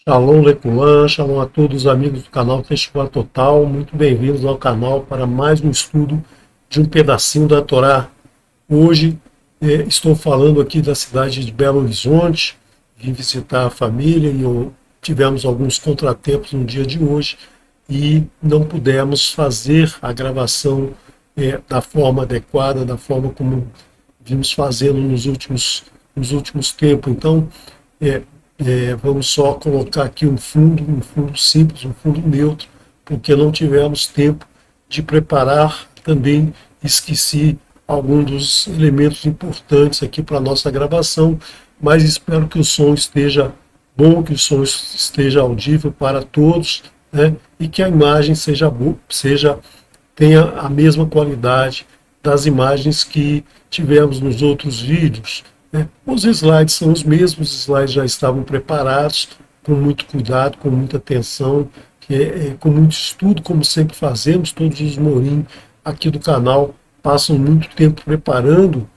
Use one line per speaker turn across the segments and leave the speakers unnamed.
Shalom Leculan, shalom a todos os amigos do canal Teshuvah Total, muito bem-vindos ao canal para mais um estudo de um pedacinho da Torá. Hoje estou falando aqui da cidade de Belo Horizonte, vim visitar a família e tivemos alguns contratempos no dia de hoje e não pudemos fazer a gravação da forma adequada, da forma como vimos fazendo nos últimos tempos. Então, vamos só colocar aqui um fundo simples, um fundo neutro, porque não tivemos tempo de preparar. Também esqueci alguns dos elementos importantes aqui para a nossa gravação, mas espero que o som esteja bom, que o som esteja audível para todos, né? E que a imagem tenha a mesma qualidade das imagens que tivemos nos outros vídeos. Os slides são os mesmos, os slides já estavam preparados, com muito cuidado, com muita atenção, com muito estudo, como sempre fazemos. Todos os Morim aqui do canal passam muito tempo preparando,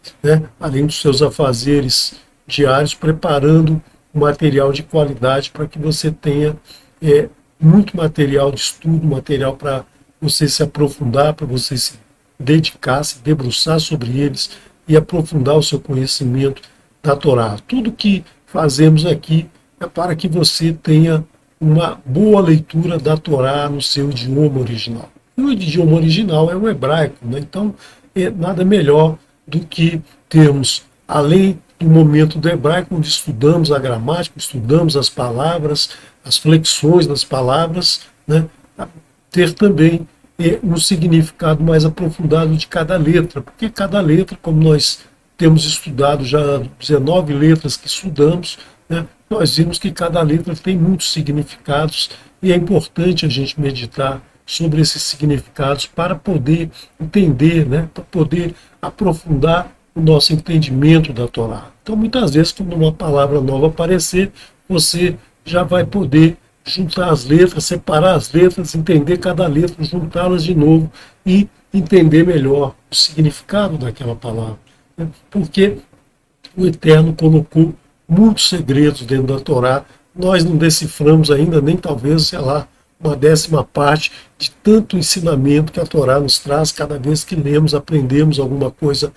além dos seus afazeres diários, preparando um material de qualidade para que você tenha muito material de estudo, material para você se aprofundar, para você se dedicar, se debruçar sobre eles e aprofundar o seu conhecimento da Torá. Tudo que fazemos aqui é para que você tenha uma boa leitura da Torá no seu idioma original. E o idioma original é o hebraico, né? Então, nada melhor do que termos, além do momento do hebraico, onde estudamos a gramática, estudamos as palavras, as flexões das palavras, né? Ter também um significado mais aprofundado de cada letra, porque cada letra, como nós temos estudado já 19 letras que estudamos, né, nós vimos que cada letra tem muitos significados e é importante a gente meditar sobre esses significados para poder entender, né, para poder aprofundar o nosso entendimento da Torá. Então, muitas vezes, quando uma palavra nova aparecer, você já vai poder juntar as letras, separar as letras, entender cada letra, juntá-las de novo e entender melhor o significado daquela palavra. Porque o Eterno colocou muitos segredos dentro da Torá. Nós não deciframos ainda, nem talvez, sei lá, uma 10ª parte de tanto ensinamento que a Torá nos traz. Cada vez que lemos, aprendemos alguma coisa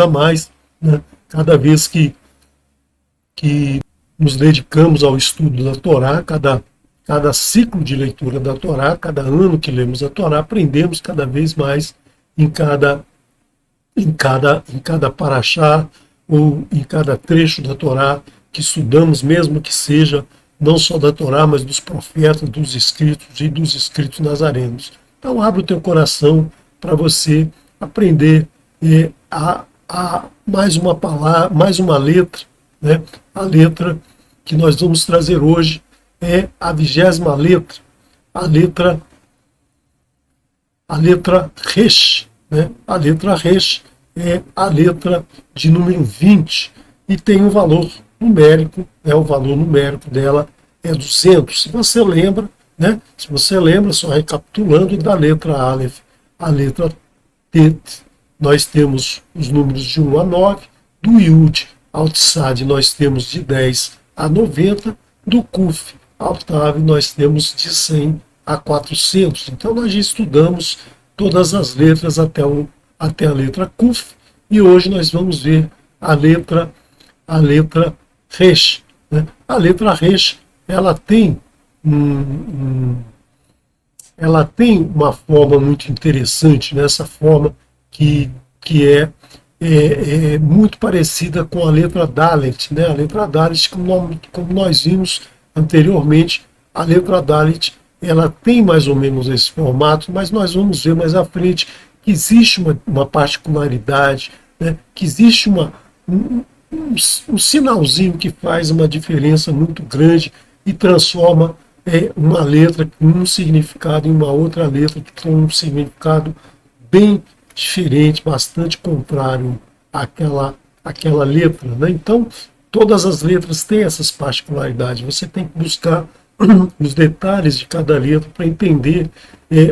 a mais, né? Cada vez que nos dedicamos ao estudo da Torá, cada ciclo de leitura da Torá, cada ano que lemos a Torá, aprendemos cada vez mais em cada paraxá ou em cada trecho da Torá que estudamos, mesmo que seja não só da Torá, mas dos profetas, dos escritos e dos escritos nazarenos. Então, abre o teu coração para você aprender mais uma palavra, mais uma letra, né? A letra que nós vamos trazer hoje é a 20ª letra, a letra Resh, né? A letra Resh é a letra de número 20 e tem um valor numérico, né? O valor numérico dela é 200. Se você lembra, né? Só recapitulando, da letra Aleph a letra Tet, nós temos os números de 1 a 9, do Yud ao Tsad nós temos de 10 a 90, do Kuf ao Tav nós temos de 100 a 400. Então nós já estudamos todas as letras até a letra Kuf, e hoje nós vamos ver a letra Resh, né? A letra Resh, ela tem uma forma muito interessante, né? Essa forma que é muito parecida com a letra Dalet, né? A letra Dalet, como nós vimos anteriormente, a letra Dalet, ela tem mais ou menos esse formato, mas nós vamos ver mais à frente que existe uma particularidade, né? Que existe um sinalzinho que faz uma diferença muito grande e transforma uma letra com um significado em uma outra letra que tem um significado bem diferente, bastante contrário àquela letra, né? Então, todas as letras têm essas particularidades. Você tem que buscar os detalhes de cada letra para entender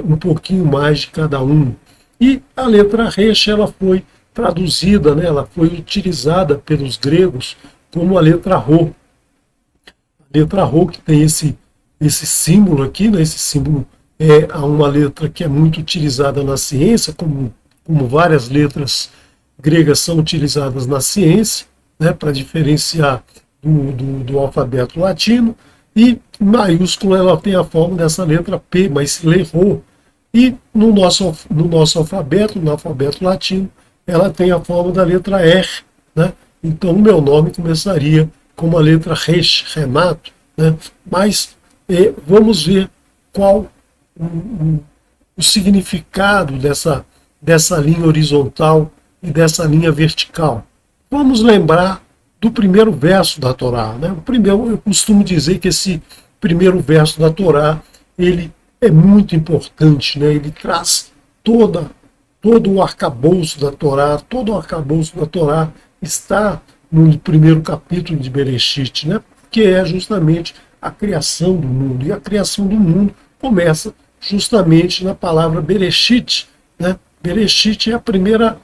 um pouquinho mais de cada um. E a letra Resh, ela foi traduzida, né? Ela foi utilizada pelos gregos como a letra Rho. A letra Rho, que tem esse símbolo aqui, né? Esse símbolo é uma letra que é muito utilizada na ciência, como várias letras gregas são utilizadas na ciência, né? Para diferenciar do alfabeto latino. E maiúscula ela tem a forma dessa letra P, mas se lê Rho. E no nosso alfabeto, no alfabeto latino, ela tem a forma da letra R, né? Então o meu nome começaria com a letra Resh, Renato, né? Mas vamos ver qual o significado dessa linha horizontal e dessa linha vertical. Vamos lembrar do primeiro verso da Torá, né? Eu costumo dizer que esse primeiro verso da Torá, ele é muito importante, né? Ele traz todo o arcabouço da Torá, todo o arcabouço da Torá está no primeiro capítulo de Bereshit, né? Que é justamente a criação do mundo. E a criação do mundo começa justamente na palavra Bereshit, né? Bereshit é a primeira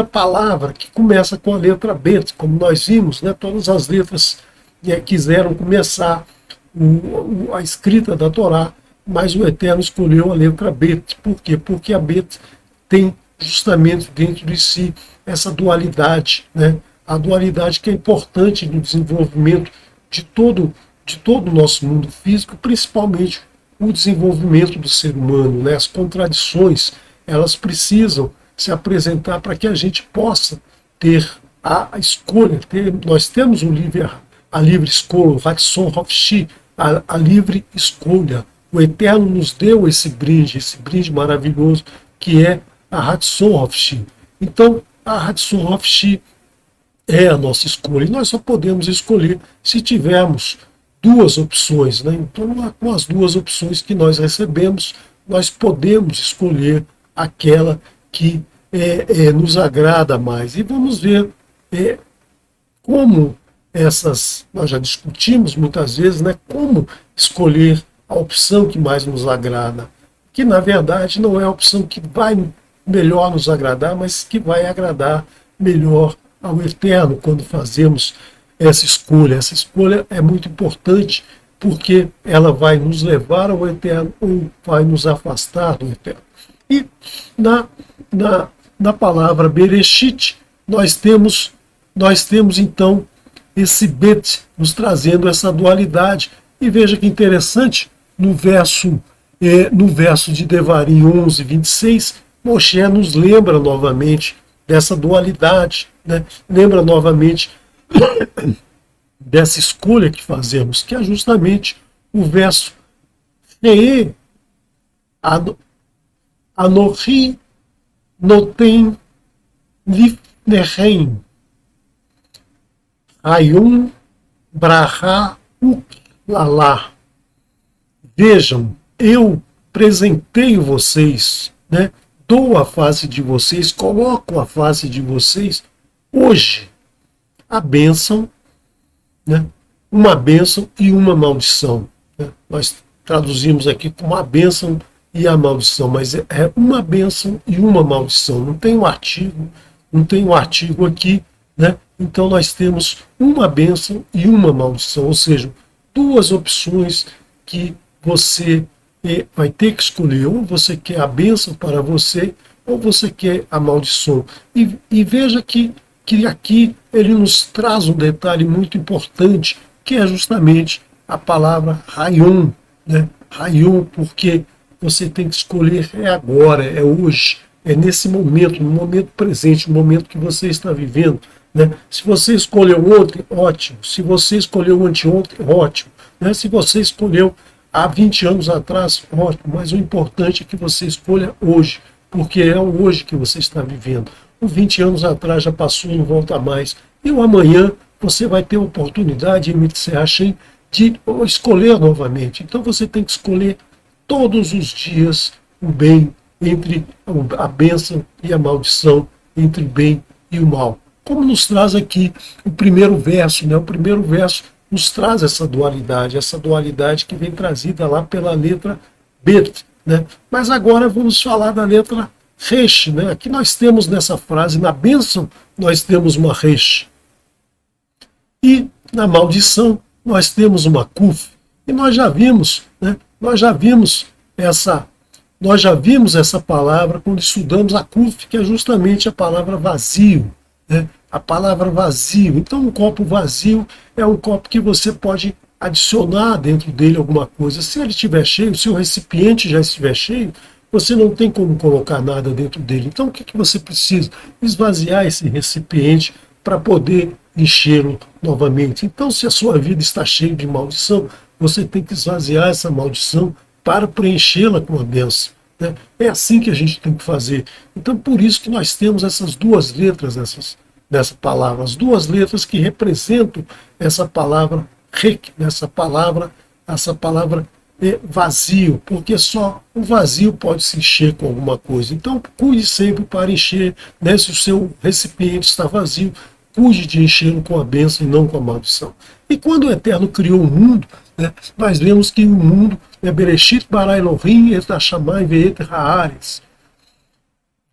palavra que começa com a letra Bet, como nós vimos, né? Todas as letras quiseram começar a escrita da Torá, mas o Eterno escolheu a letra Bet. Por quê? Porque a Bet tem justamente dentro de si essa dualidade, né? A dualidade que é importante no desenvolvimento de todo o nosso mundo físico, principalmente o desenvolvimento do ser humano, né? As contradições, elas precisam se apresentar para que a gente possa ter a escolha. Nós temos a livre escolha, o Ratson Hofshi, a livre escolha. O Eterno nos deu esse brinde maravilhoso, que é a Ratson Hofshi. Então, a Ratson Hofshi é a nossa escolha. E nós só podemos escolher se tivermos duas opções, né? Então, com as duas opções que nós recebemos, nós podemos escolher aquela que nos agrada mais. E vamos ver como nós já discutimos muitas vezes, né? Como escolher a opção que mais nos agrada. Que, na verdade, não é a opção que vai melhor nos agradar, mas que vai agradar melhor ao Eterno quando fazemos essa escolha. Essa escolha é muito importante porque ela vai nos levar ao Eterno ou vai nos afastar do Eterno. E na palavra Bereshit, nós temos então esse Bet nos trazendo essa dualidade. E veja que interessante, no verso de Devarim 11, 26, Moshe nos lembra novamente dessa dualidade, né? Lembra novamente dessa escolha que fazemos, que é justamente o verso Re'e Anochi Noten Lifnechem Hayum Braha Uklala. Vejam, eu presenteio vocês, né? Dou a face de vocês, coloco a face de vocês hoje a bênção, né? Uma bênção e uma maldição, né? Nós traduzimos aqui como a bênção e a maldição, mas é uma bênção e uma maldição. Não tem um artigo aqui, né? Então nós temos uma bênção e uma maldição, ou seja, duas opções que você vai ter que escolher. Ou você quer a bênção para você, ou você quer a maldição. E veja que aqui ele nos traz um detalhe muito importante, que é justamente a palavra Hayom, né? Hayom, porque você tem que escolher agora, é hoje, é nesse momento, no momento presente, no momento que você está vivendo, né? Se você escolheu ontem, ótimo. Se você escolheu anteontem, ótimo, né? Se você escolheu há 20 anos atrás, ótimo. Mas o importante é que você escolha hoje, porque é o hoje que você está vivendo. O 20 anos atrás já passou, não volta mais. E o amanhã você vai ter a oportunidade, de escolher novamente. Então você tem que escolher todos os dias o bem, entre a bênção e a maldição, entre o bem e o mal. Como nos traz aqui o primeiro verso, né? O primeiro verso nos traz essa dualidade que vem trazida lá pela letra Bet, né? Mas agora vamos falar da letra Resh, né? Aqui nós temos nessa frase, na bênção, nós temos uma Resh. E na maldição, nós temos uma Kuf, e nós já vimos, né? Nós já vimos essa palavra quando estudamos a Kuf, que é justamente a palavra vazio, né? A palavra vazio. Então, um copo vazio é um copo que você pode adicionar dentro dele alguma coisa. Se ele estiver cheio, se o recipiente já estiver cheio, você não tem como colocar nada dentro dele. Então, o que, que você precisa? Esvaziar esse recipiente para poder enchê-lo novamente. Então, se a sua vida está cheia de maldição, você tem que esvaziar essa maldição para preenchê-la com a bênção, né? É assim que a gente tem que fazer. Então, por isso que nós temos essas duas letras nessa palavra, as duas letras que representam essa palavra rek, essa palavra é vazio, porque só o vazio pode se encher com alguma coisa. Então, cuide sempre para encher, né? Se o seu recipiente está vazio, cuide de enchê-lo com a bênção e não com a maldição. E quando o Eterno criou o mundo, né, nós vemos que o mundo é Bereshit bara Elohim et hashamayim ve'et haaretz.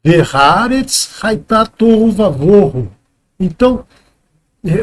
Ve'haaretz haitá tohu vavohu. Então,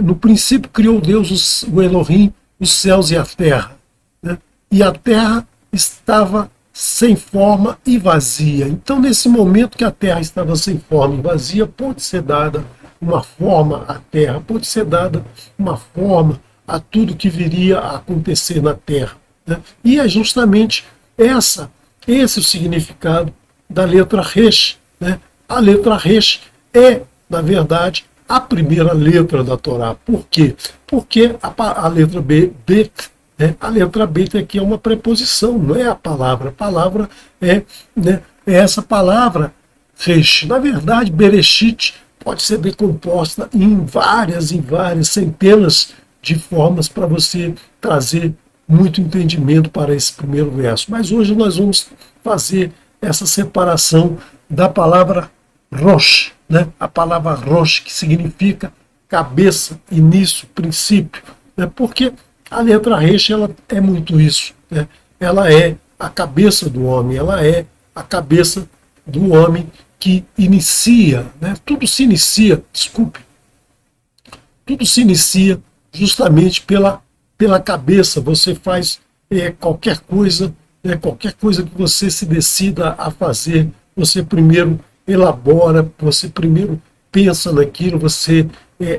no princípio criou Deus, o Elohim, os céus e a terra, né? E a terra estava sem forma e vazia. Então, nesse momento que a terra estava sem forma e vazia, pode ser dada uma forma à terra, pode ser dada uma forma a tudo que viria a acontecer na terra, né? E é justamente esse o significado da letra Resh, né? A letra Resh é, na verdade, a primeira letra da Torá. Por quê? Porque a letra B, Bet, né? A letra Bet aqui é uma preposição, não é a palavra. A palavra né, é essa palavra, Resh. Na verdade, Bereshit pode ser decomposta em várias centenas de formas para você trazer muito entendimento para esse primeiro verso. Mas hoje nós vamos fazer essa separação da palavra Rosh, né? A palavra Rosh, que significa cabeça, início, princípio, né? Porque a letra Resh, ela é muito isso, né? Ela é a cabeça do homem, ela é a cabeça do homem que inicia, né? Tudo se inicia justamente pela cabeça. Você faz qualquer coisa, né? Qualquer coisa que você se decida a fazer, você primeiro elabora, você primeiro pensa naquilo, você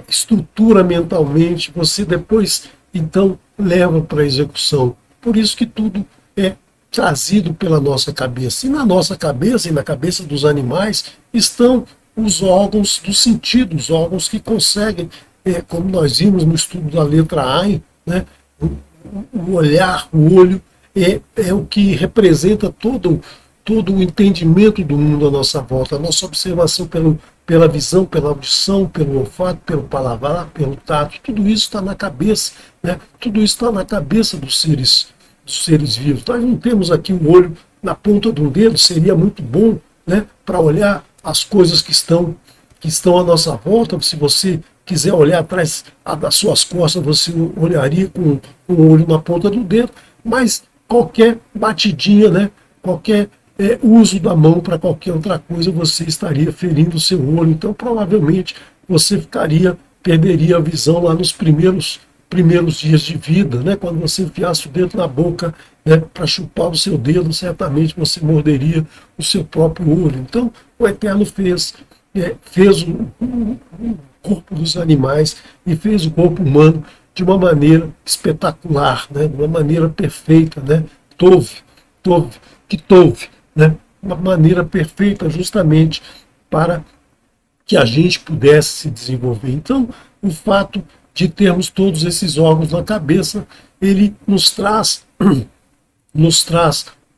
estrutura mentalmente, você depois então leva para a execução. Por isso que tudo é trazido pela nossa cabeça. E na nossa cabeça e na cabeça dos animais estão os órgãos do sentido, os órgãos que conseguem, como nós vimos no estudo da letra Ain, né, o olhar, o olho é o que representa todo o entendimento do mundo à nossa volta, a nossa observação pela visão, pela audição, pelo olfato, pelo paladar, pelo tato, tudo isso está na cabeça, né? Tudo isso está na cabeça dos seres vivos. Nós não temos aqui o olho na ponta do dedo, seria muito bom, né, para olhar as coisas que estão à nossa volta. Se você quiser olhar atrás das suas costas, você olharia com o olho na ponta do dedo, mas qualquer batidinha, né, qualquer uso da mão para qualquer outra coisa, você estaria ferindo o seu olho. Então, provavelmente, você perderia a visão lá nos primeiros dias de vida, né? Quando você enfiasse o dedo na boca, né, para chupar o seu dedo, certamente você morderia o seu próprio olho. Então, o Eterno fez o corpo dos animais e fez o corpo humano de uma maneira espetacular, né? De uma maneira perfeita, né? Tove, né? Uma maneira perfeita justamente para que a gente pudesse se desenvolver. Então, o fato de termos todos esses órgãos na cabeça, ele nos traz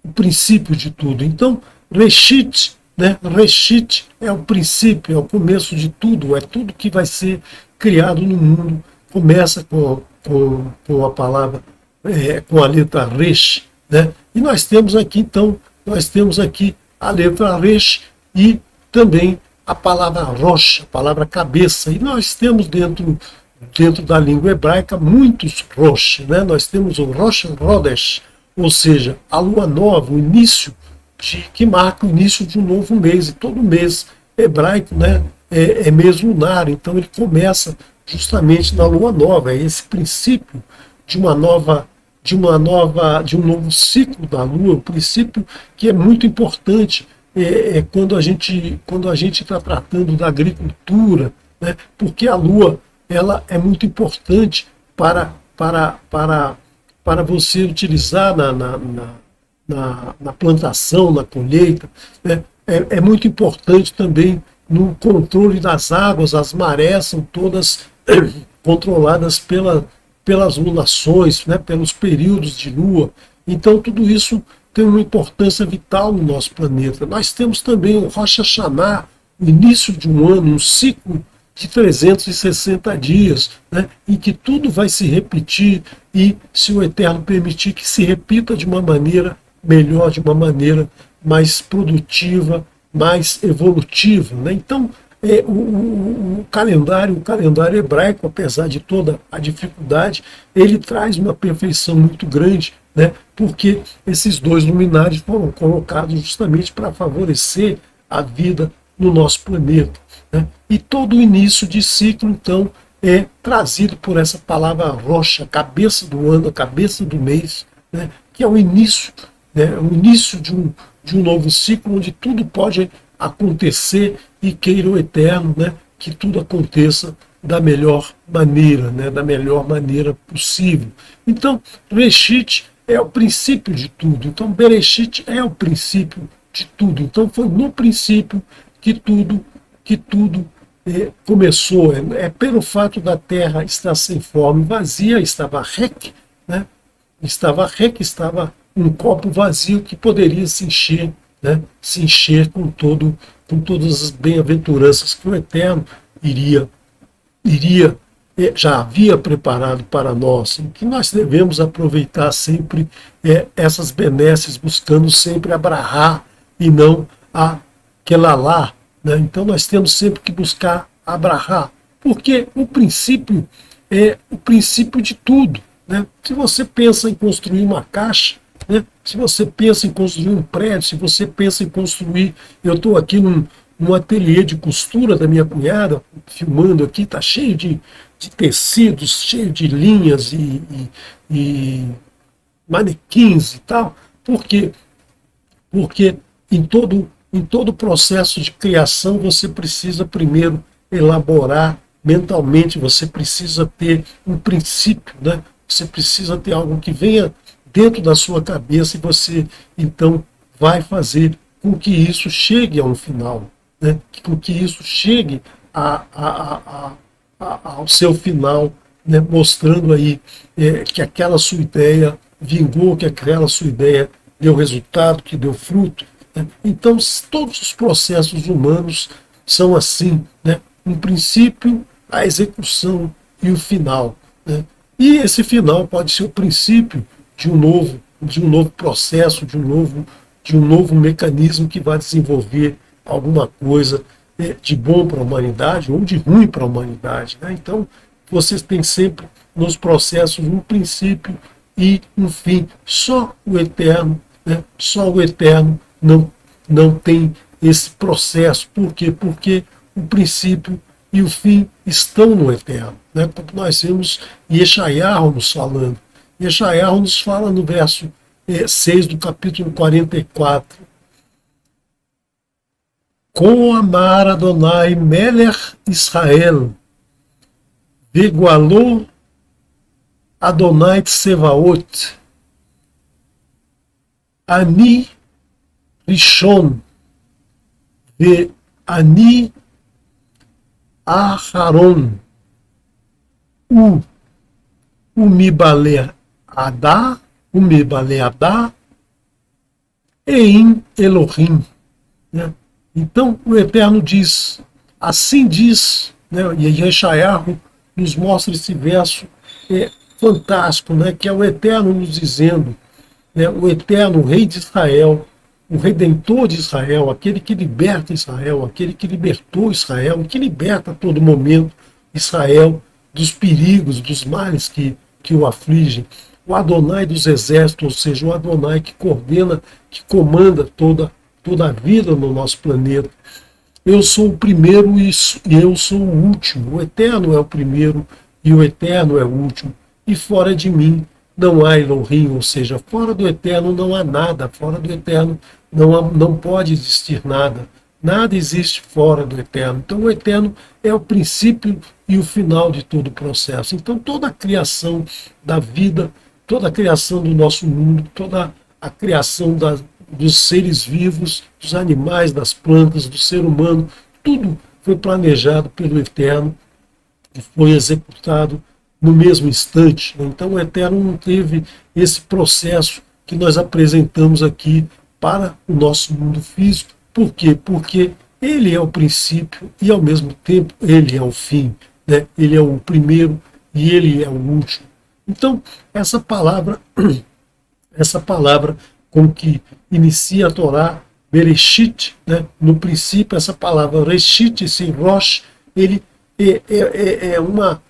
o princípio de tudo. Então, Reshit, né? Reshit é o princípio, é o começo de tudo, é tudo que vai ser criado no mundo. Começa com a palavra, com a letra Resh, né? E nós temos aqui a letra Resh e também a palavra Rosh, a palavra cabeça. E nós temos dentro da língua hebraica muitos Rosh, né? Nós temos o Rosh Hodesh, ou seja, a lua nova, o início, que marca o início de um novo mês. E todo mês hebraico, né, é mês lunar, então ele começa justamente na lua nova. É esse princípio de um novo ciclo da Lua, um princípio que é muito importante quando a gente está tratando da agricultura, né? Porque a Lua ela é muito importante para você utilizar na plantação, na colheita, né? É muito importante também no controle das águas, as marés são todas controladas pelas lunações, né, pelos períodos de lua. Então tudo isso tem uma importância vital no nosso planeta. Nós temos também o Rosh Hashanah, o início de um ano, um ciclo de 360 dias, né, em que tudo vai se repetir e, se o Eterno permitir, que se repita de uma maneira melhor, de uma maneira mais produtiva, mais evolutiva. Né? Então, o calendário hebraico, apesar de toda a dificuldade, ele traz uma perfeição muito grande, né? Porque esses dois luminares foram colocados justamente para favorecer a vida no nosso planeta. Né? E todo o início de ciclo, então, é trazido por essa palavra rocha, cabeça do ano, cabeça do mês, né? Que é o início, né? O início de um novo ciclo onde tudo pode acontecer e queira o Eterno, né, que tudo aconteça da melhor maneira, né, da melhor maneira possível. Então, Reshit é o princípio de tudo. Então, Bereshit é o princípio de tudo. Então, foi no princípio que tudo começou. Pelo fato da terra estar sem forma e vazia, estava rec, né, estava um copo vazio que poderia se encher, né, se encher com todas as bem-aventuranças que o Eterno iria já havia preparado para nós, em que nós devemos aproveitar sempre essas benesses, buscando sempre abrahar e não aquelalá. Né? Então nós temos sempre que buscar abrahar, porque o princípio é o princípio de tudo. Né? Se você pensa em construir uma caixa, né? Se você pensa em construir um prédio, se você pensa em construir... Eu estou aqui num ateliê de costura da minha cunhada, filmando aqui, está cheio de tecidos, cheio de linhas e manequins e tal. Por quê? Porque em todo o processo de criação você precisa primeiro elaborar mentalmente, você precisa ter um princípio, né? Você precisa ter algo que venha dentro da sua cabeça e você, então, vai fazer com que isso chegue a um final, né? Com que isso chegue ao seu final, né? Mostrando aí que aquela sua ideia vingou, que aquela sua ideia deu resultado, que deu fruto. Né? Então, todos os processos humanos são assim, né? Um princípio, a execução e o final. Né? E esse final pode ser o princípio de um novo processo, de um novo mecanismo que vai desenvolver alguma coisa de bom para a humanidade ou de ruim para a humanidade. Né? Então, vocês têm sempre nos processos um princípio e um fim. Só o Eterno, né? Só o Eterno não tem esse processo. Por quê? Porque o princípio e o fim estão no Eterno. Né? Como nós vemos Yeshayahu nos falando. Yeshayahu nos fala no verso 6 do capítulo 44. Com amar Adonai Melech Israel, vegualou Adonai Tsevaot, Ani Rishon, ve Ani Aharon, o Mibaleadá, Ein Elohim. Né? Então o Eterno diz, assim diz, né? E Yeshayahu nos mostra esse verso fantástico, né? Que é o Eterno nos dizendo, né? O Eterno, o Rei de Israel, o Redentor de Israel, aquele que liberta Israel, aquele que libertou Israel, que liberta a todo momento Israel dos perigos, dos males que o afligem. O Adonai dos exércitos, ou seja, o Adonai que coordena, que comanda toda a vida no nosso planeta. Eu sou o primeiro e eu sou o último. O Eterno é o primeiro e o Eterno é o último. e fora de mim não há Elohim, ou seja, fora do Eterno não há nada, fora do Eterno não pode existir nada. Nada existe fora do Eterno. Então o Eterno é o princípio e o final de todo o processo. Então toda a criação da vida, toda a criação do nosso mundo, toda a criação dos seres vivos, dos animais, das plantas, do ser humano, tudo foi planejado pelo Eterno e foi executado no mesmo instante. Então o Eterno não teve esse processo que nós apresentamos aqui para o nosso mundo físico. Por quê? Porque ele é o princípio e ao mesmo tempo ele é o fim, né? Ele é o primeiro e ele é o último. Então essa palavra com que inicia a Torá, Bereshit, né? No princípio, essa palavra Reshit, esse Rosh, ele é uma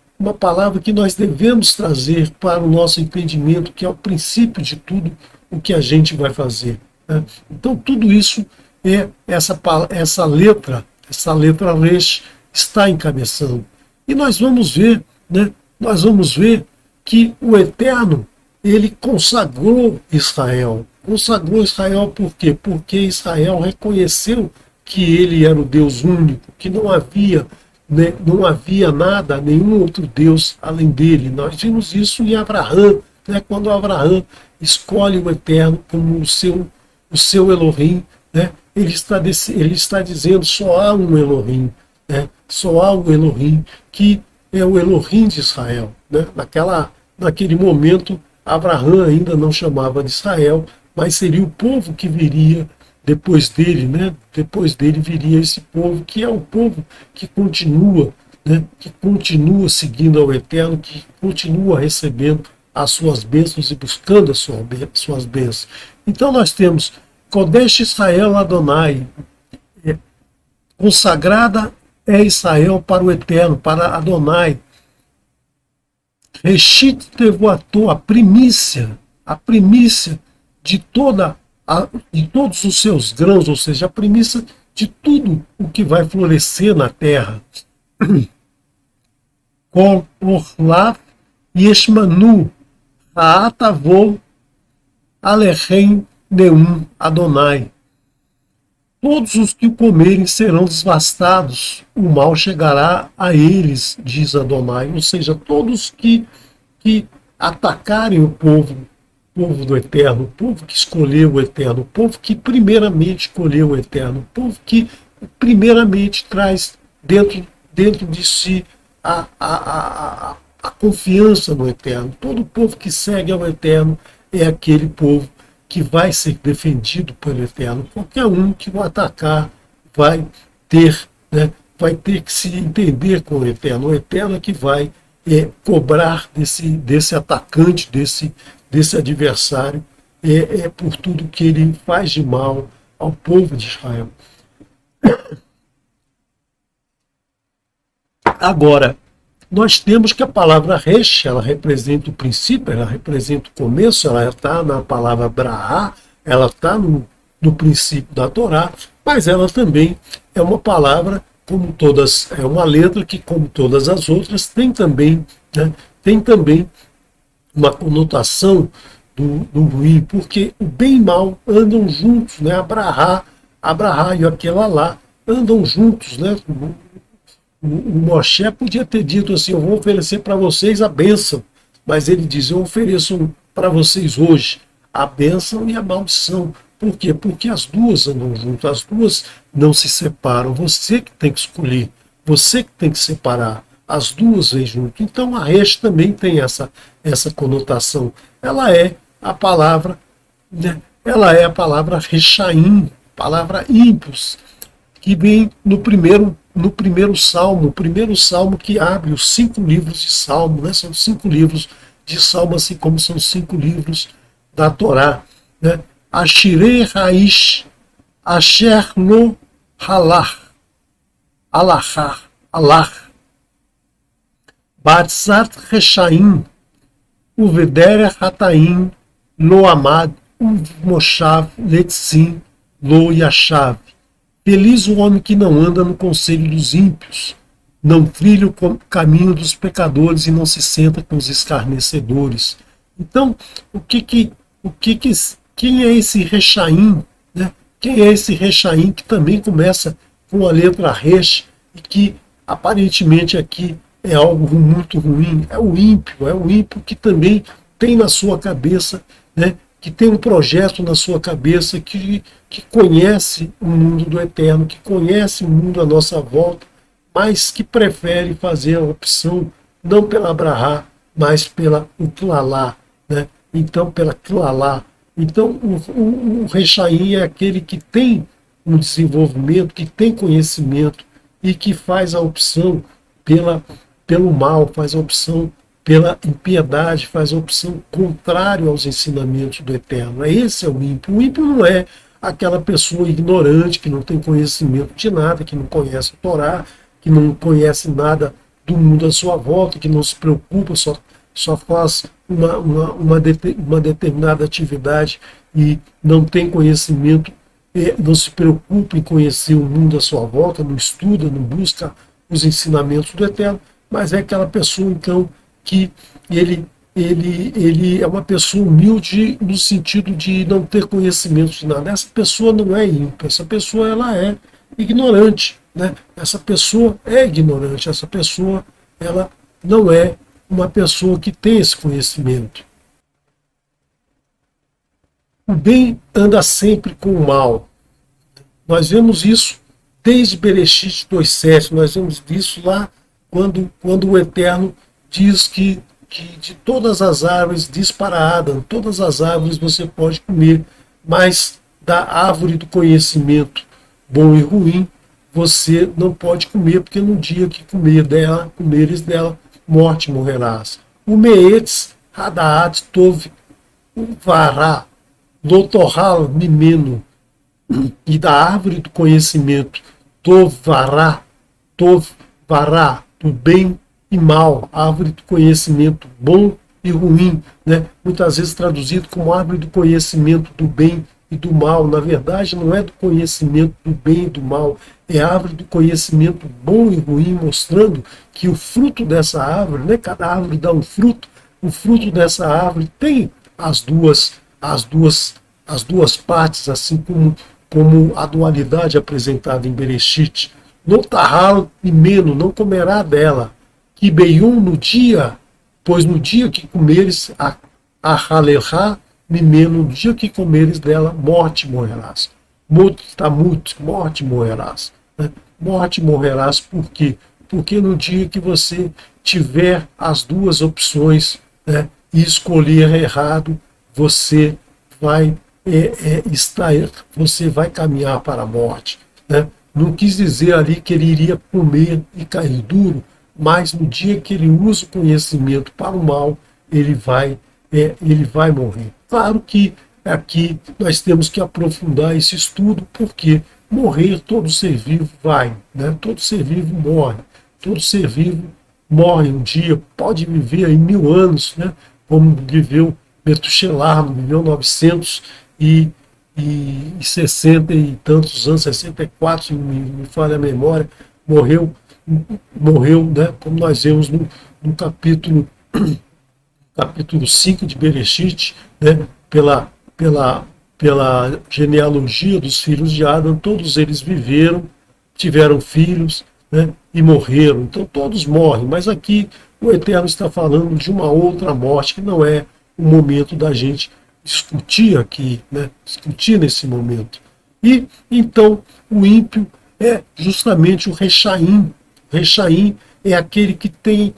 palavra que nós devemos trazer para o nosso entendimento, que é o princípio de tudo o que a gente vai fazer, né? Então tudo isso essa letra Resh está encabeçando. E nós vamos ver, né? Nós vamos ver que o Eterno, ele consagrou Israel. Consagrou Israel por quê? Porque Israel reconheceu que ele era o Deus único, que não havia, né, não havia nada, nenhum outro Deus além dele. Nós vimos isso em Abraão, né, quando Abraão escolhe o Eterno como o seu Elohim, né, ele está dizendo só há um Elohim, né, só há um Elohim que é o Elohim de Israel. Né? Naquele momento, Abraão ainda não chamava de Israel, mas seria o povo que viria depois dele, né? Depois dele viria esse povo, que é o povo que continua, né? Que continua seguindo ao Eterno, que continua recebendo as suas bênçãos e buscando as suas bênçãos. Então nós temos Kodesh Israel Adonai, consagrada é Israel para o Eterno, para Adonai. Reshit Tevuato, a primícia de todos os seus grãos, ou seja, a primícia de tudo o que vai florescer na terra. Kol Orlav Yeshmanu Ha'atavol Alechem Neum Adonai. Todos os que o comerem serão devastados, o mal chegará a eles, diz Adonai. Ou seja, todos que atacarem o povo do Eterno, o povo que escolheu o Eterno, o povo que primeiramente escolheu o Eterno, o povo que primeiramente traz dentro de si a confiança no Eterno. Todo povo que segue ao Eterno é aquele povo que vai ser defendido pelo Eterno. Qualquer um que o atacar vai ter que se entender com o Eterno. O Eterno é que vai cobrar desse atacante, desse adversário, por tudo que ele faz de mal ao povo de Israel. Agora, nós temos que a palavra Resh, ela representa o princípio, ela representa o começo, ela está na palavra Brahá, ela está no princípio da Torá, mas ela também é uma palavra, como todas, é uma letra que, como todas as outras, tem também uma conotação do ruim, porque o bem e mal andam juntos, né? Abrahá e aquela lá andam juntos, né? O Moshe podia ter dito assim: eu vou oferecer para vocês a bênção, mas ele diz: eu ofereço para vocês hoje a bênção e a maldição. Por quê? Porque as duas andam juntas, as duas não se separam. Você que tem que escolher, você que tem que separar. As duas vêm junto. Então a Resh também tem essa conotação. Ela é a palavra, né? Ela é a palavra Rechaim, palavra ímpios, que vem no primeiro salmo, o primeiro salmo que abre os 5 livros de salmo, né? São 5 livros de salmo, assim como são 5 livros da Torá, né? Ashirei Raish, Asher Lo Halach, Alach, Batzat Rechaim, Uvedere Hataim, Lo Amad, Moshav Letzim, Lo Yashav. Feliz o homem que não anda no conselho dos ímpios, não trilha o caminho dos pecadores e não se senta com os escarnecedores. Então, quem é esse Rechaim, né? Quem é esse Rechaim que também começa com a letra Resh e que aparentemente aqui é algo muito ruim? É o ímpio que também tem na sua cabeça, né? Que tem um projeto na sua cabeça, que conhece o mundo do eterno, que conhece o mundo à nossa volta, mas que prefere fazer a opção não pela Abrahá, mas pela Uklalá, né? Então, pela Klalá. Então, o Rechaim é aquele que tem um desenvolvimento, que tem conhecimento e que faz a opção pelo mal, faz a opção pela impiedade, faz a opção contrária aos ensinamentos do Eterno. Esse é o ímpio. O ímpio não é aquela pessoa ignorante, que não tem conhecimento de nada, que não conhece a Torá, que não conhece nada do mundo à sua volta, que não se preocupa, só faz uma determinada atividade e não tem conhecimento, não se preocupa em conhecer o mundo à sua volta, não estuda, não busca os ensinamentos do Eterno, mas é aquela pessoa, então, que ele é uma pessoa humilde no sentido de não ter conhecimento de nada. Essa pessoa não é ímpia, essa pessoa ela é ignorante, né? Essa pessoa é ignorante, essa pessoa ela não é uma pessoa que tem esse conhecimento. O bem anda sempre com o mal. Nós vemos isso desde Bereshit 2,7, nós vemos isso lá quando o Eterno diz que de todas as árvores, diz para Adão, todas as árvores você pode comer, mas da árvore do conhecimento bom e ruim, você não pode comer, porque no dia que comeres dela, morte morrerás. O Meetz, Hadaat, Tov, Vará, Lotorral, Mimeno, e da árvore do conhecimento, Tov, Vará, do bem e mal, árvore do conhecimento bom e ruim, né? Muitas vezes traduzido como árvore do conhecimento do bem e do mal. Na verdade, não é do conhecimento do bem e do mal, é árvore do conhecimento bom e ruim, mostrando que o fruto dessa árvore, né? Cada árvore dá um fruto, o fruto dessa árvore tem as duas partes, assim como a dualidade apresentada em Bereshit. No Tahal e Meno, não comerá dela. Que Beium no dia, pois no dia que comeres a Halelha, Mimeno, no dia que comeres dela, morte morrerás. Tamut, morte morrerás. Né? Morte morrerás por quê? Porque no dia que você tiver as duas opções, né, e escolher errado, você vai você vai caminhar para a morte. Né? Não quis dizer ali que ele iria comer e cair duro, mas no dia que ele usa o conhecimento para o mal, ele vai morrer. Claro que aqui nós temos que aprofundar esse estudo, porque morrer todo ser vivo vai, né? Todo ser vivo morre, todo ser vivo morre um dia, pode viver aí 1000 anos, né? Como viveu Metuselah, viveu 960 e tantos anos, 64, se me falha a memória, morreu, né, como nós vemos no capítulo 5 de Bereshit, né, pela genealogia dos filhos de Adão, todos eles viveram, tiveram filhos, né, e morreram. Então todos morrem, mas aqui o Eterno está falando de uma outra morte, que não é o momento da gente discutir aqui, né, discutir nesse momento. E então o ímpio é justamente o Rechaim. Rechaim é aquele que tem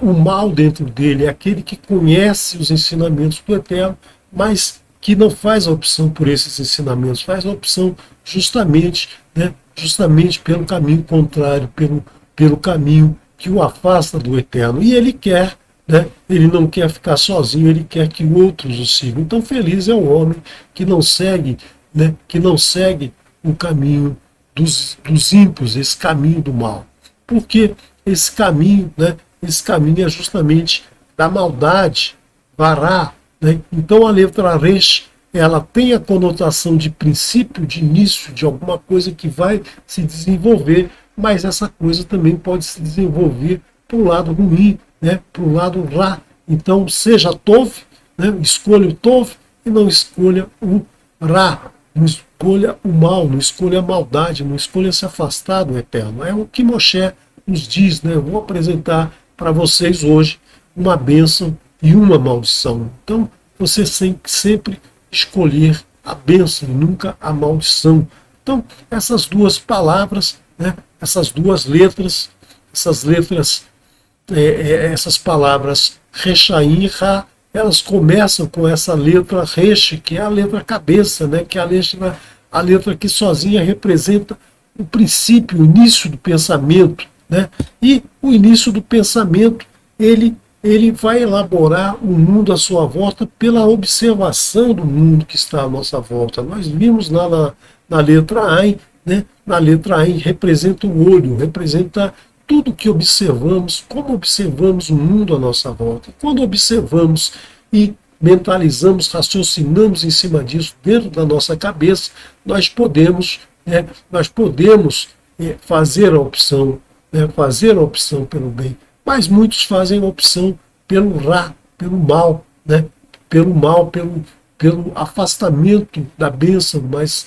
o mal dentro dele, é aquele que conhece os ensinamentos do Eterno, mas que não faz a opção por esses ensinamentos, faz a opção justamente, né, justamente pelo caminho contrário, pelo caminho que o afasta do Eterno. E ele quer, né, ele não quer ficar sozinho, ele quer que outros o sigam. Então feliz é o homem que não segue, né, o caminho dos ímpios, esse caminho do mal. Porque esse caminho, né, esse caminho é justamente da maldade, vará. Né? Então a letra Resh, ela tem a conotação de princípio, de início, de alguma coisa que vai se desenvolver, mas essa coisa também pode se desenvolver para o lado ruim, né? Para o lado Ra. Então, seja Tov, né? Escolha o Tov e não escolha o Ra. Não escolha o mal, não escolha a maldade, não escolha se afastar do Eterno. É o que Moshe nos diz, né? Eu vou apresentar para vocês hoje uma bênção e uma maldição. Então, você tem que sempre escolher a bênção e nunca a maldição. Então, essas duas palavras, né? Essas duas letras, essas palavras Rechaim e Ra, elas começam com essa letra Resh, que é a letra cabeça, né? Que é a letra que sozinha representa o princípio, o início do pensamento, né? E o início do pensamento, ele vai elaborar o mundo à sua volta pela observação do mundo que está à nossa volta. Nós vimos lá na letra Ain, né? Na letra Ain representa o olho, representa tudo que observamos, como observamos o mundo à nossa volta. E quando observamos e mentalizamos, raciocinamos em cima disso dentro da nossa cabeça, nós podemos, fazer a opção, fazer a opção pelo bem. Mas muitos fazem a opção pelo Ra, pelo mal, né? Pelo mal, pelo afastamento da bênção, mas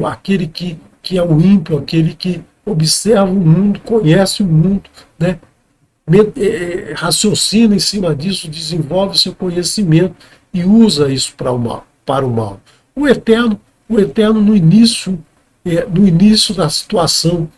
aquele que é o ímpio, aquele que observa o mundo, conhece o mundo, né? Raciocina em cima disso, desenvolve seu conhecimento e usa isso para o mal. O Eterno no início da situação,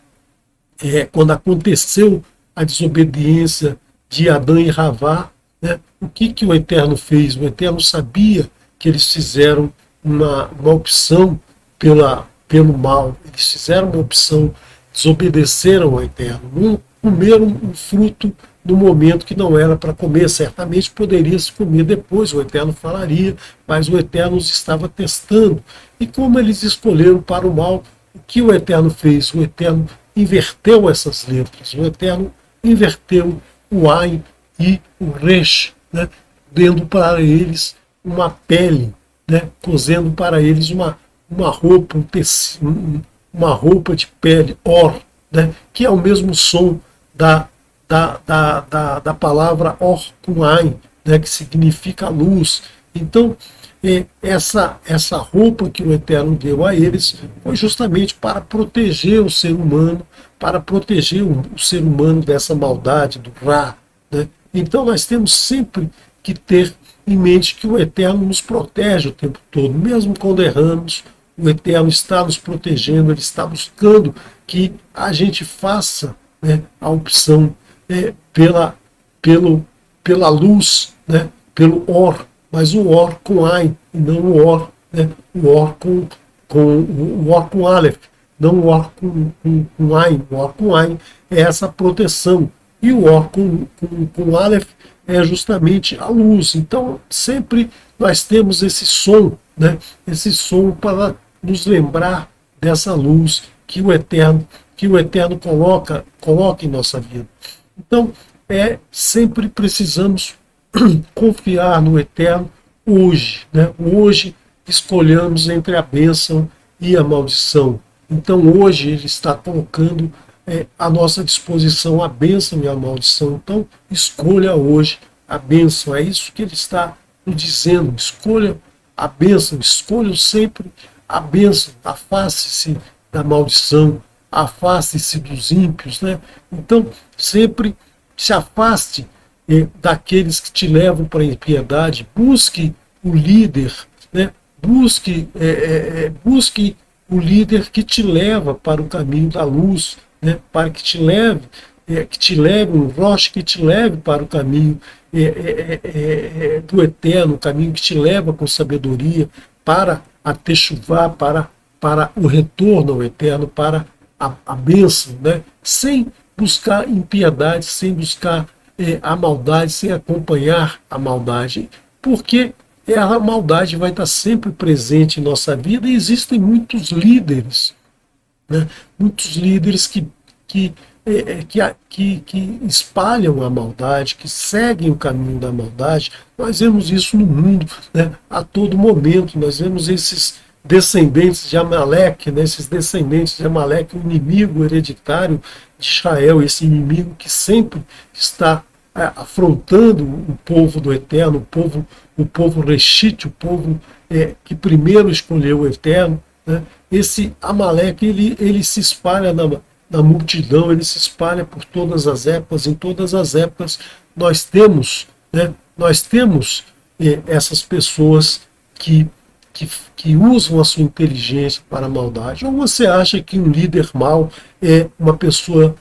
quando aconteceu a desobediência de Adão e Havá, né? O que o Eterno fez? O Eterno sabia que eles fizeram uma opção pelo mal, eles fizeram uma opção, desobedeceram ao Eterno, comeram um fruto no momento que não era para comer, certamente poderia se comer depois, o Eterno falaria, mas o Eterno os estava testando. E como eles escolheram para o mal, o que o Eterno fez? O Eterno inverteu essas letras, o Eterno inverteu o Ain e o Resh, né? Dando para eles uma pele, né? Cozendo para eles uma roupa, uma roupa de pele, Or, né? Que é o mesmo som da palavra Or com Ain, né? Que significa luz. Então, essa roupa que o Eterno deu a eles foi justamente para proteger o ser humano, para proteger o ser humano dessa maldade, do Ra, né? Então nós temos sempre que ter em mente que o Eterno nos protege o tempo todo, mesmo quando erramos, o Eterno está nos protegendo, ele está buscando que a gente faça, né, a opção pela luz, né, pelo Or, mas o Or com Ain, e não o Or, né, o Or o Or com Aleph, não o Or com Ain. O Or com Ain é essa proteção, e o Or com Aleph é justamente a luz. Então, sempre nós temos esse som, né, esse som para nos lembrar dessa luz que o Eterno coloca em nossa vida. Então, sempre precisamos confiar no Eterno hoje, né? Hoje escolhamos entre a bênção e a maldição. Então hoje ele está colocando à nossa disposição a bênção e a maldição. Então escolha hoje a bênção. É isso que ele está nos dizendo. Escolha a bênção, escolha sempre a bênção. Afaste-se da maldição, afaste-se dos ímpios, né? Então sempre se afaste daqueles que te levam para a impiedade, busque o líder, né? Busque o líder que te leva para o caminho da luz, né? Para que te leve um rocha que te leve para o caminho do Eterno, o caminho que te leva com sabedoria para a techuvá, para o retorno ao Eterno, para a bênção, né? Sem buscar impiedade, sem buscar a maldade, sem acompanhar a maldade, porque a maldade vai estar sempre presente em nossa vida e existem muitos líderes, né? Muitos líderes que espalham a maldade, que seguem o caminho da maldade. Nós vemos isso no mundo, né? A todo momento, nós vemos descendentes de Amaleque, né, esses descendentes de Amaleque, o inimigo hereditário de Israel, esse inimigo que sempre está afrontando o povo do Eterno, o povo Reshit, o povo que primeiro escolheu o Eterno, né? Esse Amaleque, ele se espalha na multidão, ele se espalha por todas as épocas. Em todas as épocas nós temos, né, essas pessoas que usam a sua inteligência para a maldade. Ou você acha que um líder mau é uma pessoa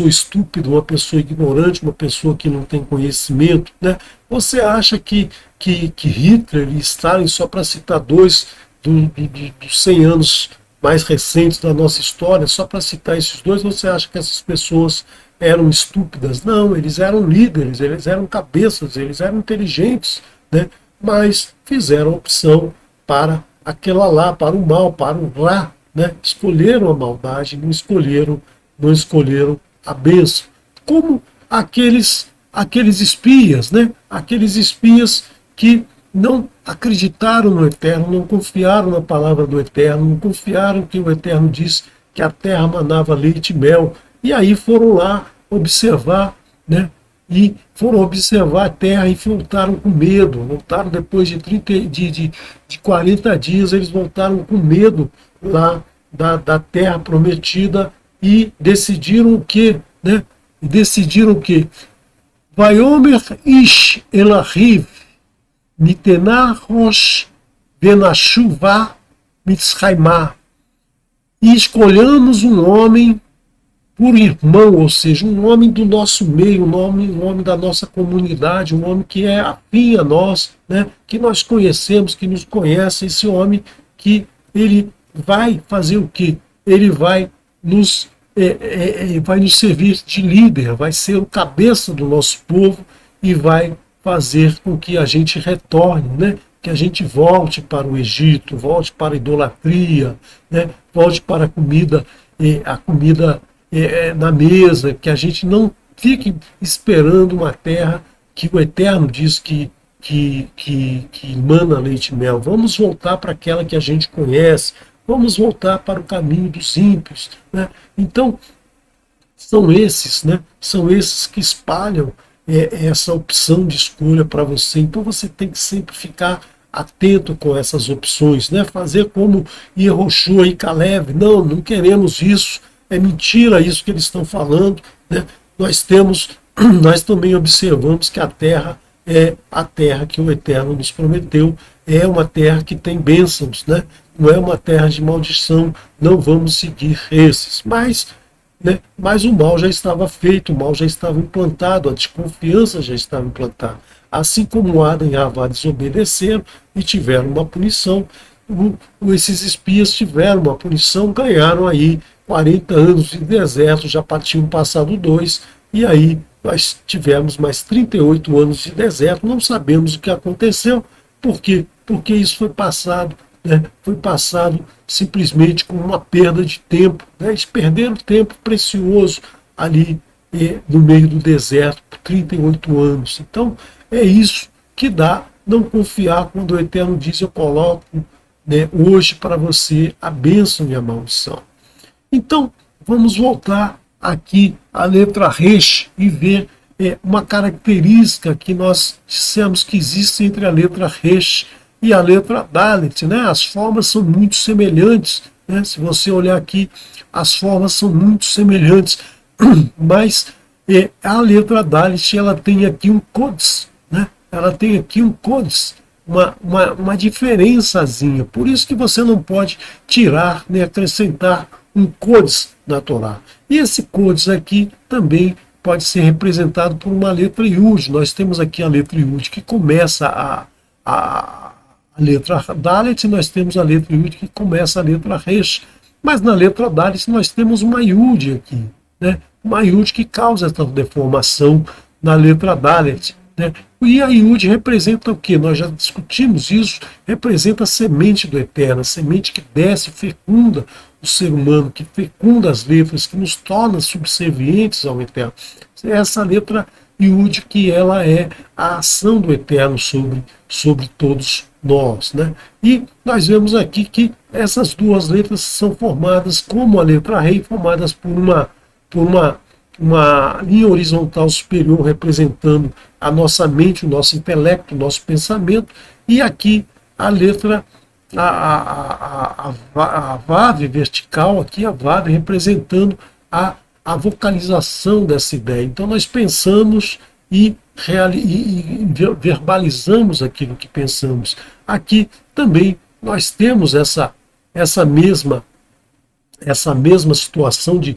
estúpida, uma pessoa ignorante, uma pessoa que não tem conhecimento, né? Você acha que Hitler e Stalin, só para citar dois dos 100 anos mais recentes da nossa história, só para citar esses dois, você acha que essas pessoas eram estúpidas? Não, eles eram líderes, eles eram cabeças, eles eram inteligentes, né? Mas fizeram a opção para aquela lá, para o mal, para o lá, né? Escolheram a maldade, não escolheram a bênção. Como aqueles espias, né? Aqueles espias que não acreditaram no Eterno, não confiaram na palavra do Eterno, não confiaram que o Eterno disse que a terra manava leite e mel, e aí foram lá observar, né? E foram observar a terra e voltaram com medo. Voltaram depois de 40 dias, eles voltaram com medo lá da terra prometida e decidiram o quê? Né? E decidiram o quê? Vaiomer ish elahiv nitená rosh venachuvá mitzraimá. E escolhamos um homem por irmão, ou seja, um homem do nosso meio, um homem da nossa comunidade, um homem que é afim a nós, né? Que nós conhecemos, que nos conhece, esse homem que ele vai fazer o quê? Ele vai nos servir de líder, vai ser o cabeça do nosso povo e vai fazer com que a gente retorne, né? Que a gente volte para o Egito, volte para a idolatria, né? Volte para a comida na mesa, que a gente não fique esperando uma terra que o Eterno diz que mana leite e mel. Vamos voltar para aquela que a gente conhece, vamos voltar para o caminho dos ímpios, né? Então, são esses, né? São esses que espalham essa opção de escolha para você. Então você tem que sempre ficar atento com essas opções, né? Fazer como Yehoshua e Caleb. Não queremos isso. É mentira isso que eles estão falando, né? Nós também observamos que a terra é a terra que o Eterno nos prometeu, é uma terra que tem bênçãos, né? Não é uma terra de maldição, não vamos seguir esses. Mas o mal já estava feito, o mal já estava implantado, a desconfiança já estava implantada. Assim como Adão e Havá desobedeceram e tiveram uma punição, esses espias tiveram uma punição, ganharam aí 40 anos de deserto, já tinham passado 2, e aí nós tivemos mais 38 anos de deserto, não sabemos o que aconteceu, por quê? Porque isso foi passado, né? Foi passado simplesmente com uma perda de tempo, né? Eles perderam tempo precioso ali no meio do deserto, por 38 anos. Então, é isso que dá não confiar quando o Eterno diz: eu coloco, né, hoje para você a bênção e a maldição. Então, vamos voltar aqui à letra Resh e ver uma característica que nós dissemos que existe entre a letra Resh e a letra Dalet, né? As formas são muito semelhantes, né? Se você olhar aqui, as formas são muito semelhantes, mas a letra Dalet, ela tem aqui um Kodes, né? Ela tem aqui um Kodes, uma diferençazinha. Por isso que você não pode tirar, nem acrescentar um Kodes na Torá. E esse Kodes aqui também pode ser representado por uma letra Yud. Nós temos aqui a letra Yud que começa a letra Dalet, nós temos a letra Yud que começa a letra Resh. Mas na letra Dalet nós temos uma Yud aqui, né? Uma Yud que causa essa deformação na letra Dalet, né? E a Yud representa o que? Nós já discutimos isso, representa a semente do Eterno, a semente que desce, fecunda o ser humano, que fecunda as letras, que nos torna subservientes ao Eterno. Essa letra Yud, que ela é a ação do Eterno sobre todos nós, né? E nós vemos aqui que essas duas letras são formadas, como a letra rei, formadas por uma linha horizontal superior representando a nossa mente, o nosso intelecto, o nosso pensamento, e aqui a letra, a VAV vertical, aqui a VAV representando a vocalização dessa ideia. Então nós pensamos e verbalizamos aquilo que pensamos. Aqui também nós temos essa mesma situação de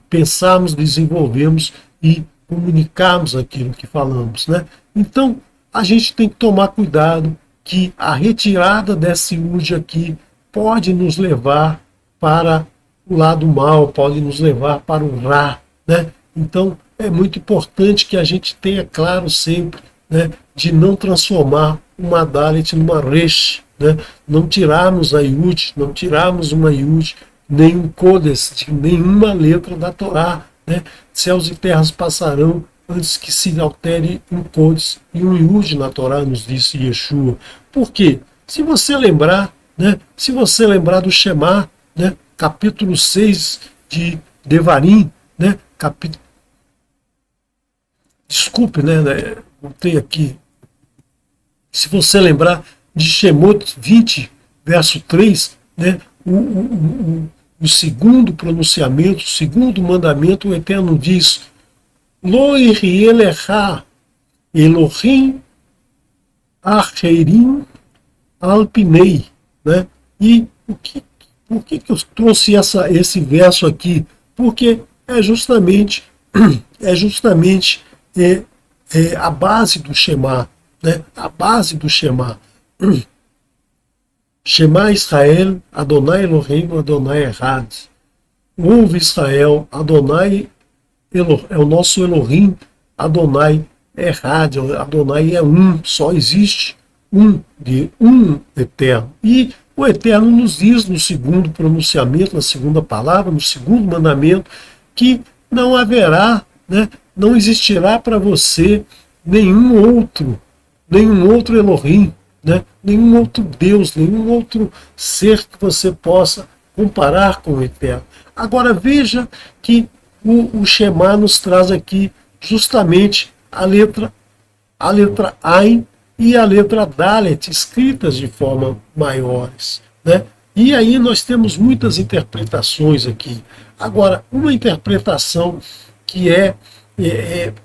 pensarmos, desenvolvermos e comunicarmos aquilo que falamos, né? Então a gente tem que tomar cuidado que a retirada desse UD aqui pode nos levar para o lado mal, pode nos levar para o Ra, né? Então é muito importante que a gente tenha claro sempre, né, de não transformar uma Dalet numa Resh, né? Não tirarmos a Yud, não tirarmos uma Yud, nem um Kodesh, de nenhuma letra da Torá, né? Céus e terras passarão antes que se altere um Kodesh e um Yud na Torá, nos disse Yeshua. Por quê? Se você lembrar, né, se você lembrar do Shema, né, capítulo 6 de Devarim, né, desculpe, né, botei aqui. Se você lembrar de Shemot 20, verso 3, né, o segundo pronunciamento, o segundo mandamento, o Eterno diz: Lo irielecha Elohim acherim alpinei, né? E por que eu trouxe esse verso aqui? Porque é justamente a base do Shema, né? A base do Shema. Shema Israel, Adonai Elohim, Adonai Echad. Ouve Israel, Adonai é o nosso Elohim, Adonai Echad, Adonai é um, só existe um eterno. E o Eterno nos diz no segundo pronunciamento, na segunda palavra, no segundo mandamento, que não haverá, né, não existirá para você nenhum outro Elohim, né, nenhum outro Deus, nenhum outro ser que você possa comparar com o Eterno. Agora veja que o Shema nos traz aqui justamente a letra Ain e a letra Dalet escritas de forma maiores, né? E aí nós temos muitas interpretações aqui. Agora, uma interpretação que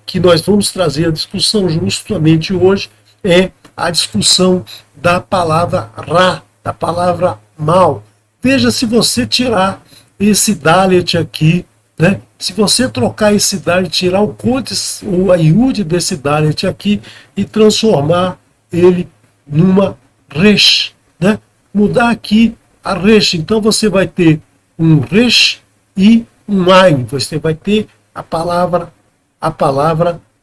que nós vamos trazer a discussão justamente hoje é a discussão da palavra Ra, da palavra mal. Veja, se você tirar esse Dalet aqui, né? Se você trocar esse Dalet, tirar o Kodesh, ou a Yud desse Dalet aqui e transformar ele numa Resh, né? Mudar aqui a Resh, então você vai ter um Resh e um Ain, você vai ter a palavra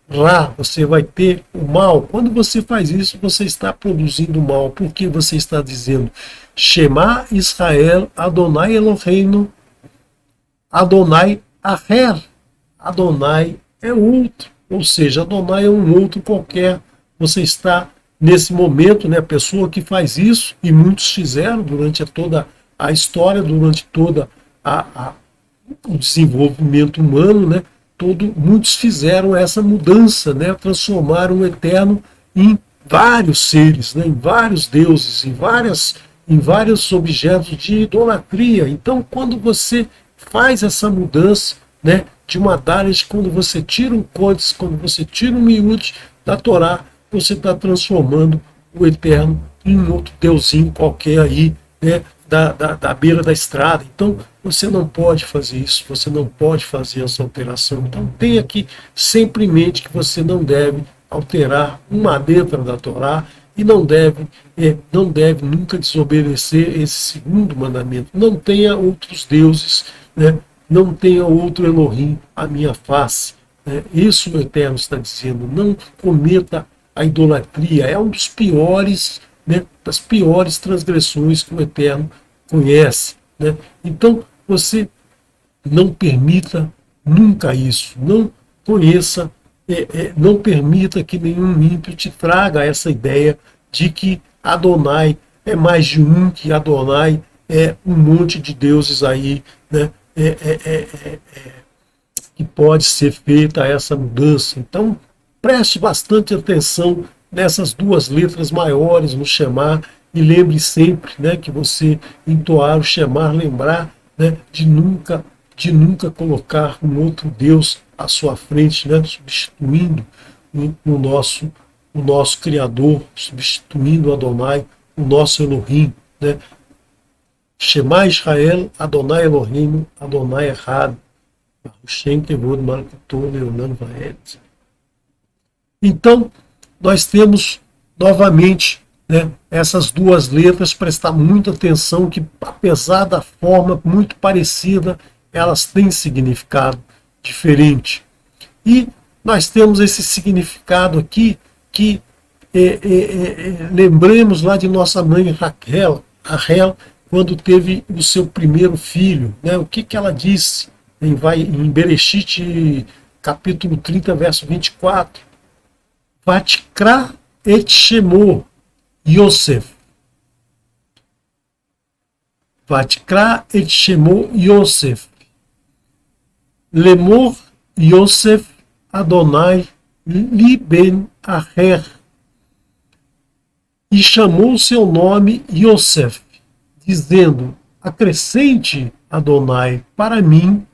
Ra, você vai ter o mal. Quando você faz isso, você está produzindo mal, porque você está dizendo Shema Israel, Adonai Eloheinu, Adonai Aher. Adonai é outro, ou seja, Adonai é um outro qualquer. Você está, nesse momento, né, a pessoa que faz isso, e muitos fizeram durante toda a história, durante toda o desenvolvimento humano, né, muitos fizeram essa mudança, né, transformaram o Eterno em vários seres, né, em vários deuses, em vários objetos de idolatria. Então, quando você faz essa mudança, né, de uma Dalet, quando você tira um Kodesh, quando você tira um Miut da Torá, você está transformando o Eterno em outro deusinho qualquer aí, né, da beira da estrada. Então, você não pode fazer isso, você não pode fazer essa alteração. Então, tenha que sempre em mente que você não deve alterar uma letra da Torá e não deve nunca desobedecer esse segundo mandamento. Não tenha outros deuses, né? Não tenha outro Elohim à minha face. Né? Isso o Eterno está dizendo. Não cometa a idolatria. É um dos piores, né, das piores transgressões que o Eterno conhece. Né? Então, você não permita nunca isso. Não não permita que nenhum ímpio te traga essa ideia de que Adonai é mais de um, que Adonai é um monte de deuses aí, né? Que pode ser feita essa mudança. Então, preste bastante atenção nessas duas letras maiores no Shema e lembre sempre, né, que você entoar o Shema, lembrar, né, de nunca colocar um outro Deus à sua frente, né, substituindo o nosso Criador, substituindo Adonai, o nosso Elohim, né? Shema Israel, Adonai Elohim, Adonai Echad. Então, nós temos novamente, né, essas duas letras, prestar muita atenção que, apesar da forma muito parecida, elas têm significado diferente. E nós temos esse significado aqui que lembremos lá de nossa mãe Raquel, quando teve o seu primeiro filho, né, o que ela disse? Em Bereshit, capítulo 30, verso 24. Vatikra et shemo Yosef. Vatikra et shemo Yosef. Lemor Yosef Adonai li ben Aher. E chamou seu nome Yosef, dizendo: acrescente Adonai para mim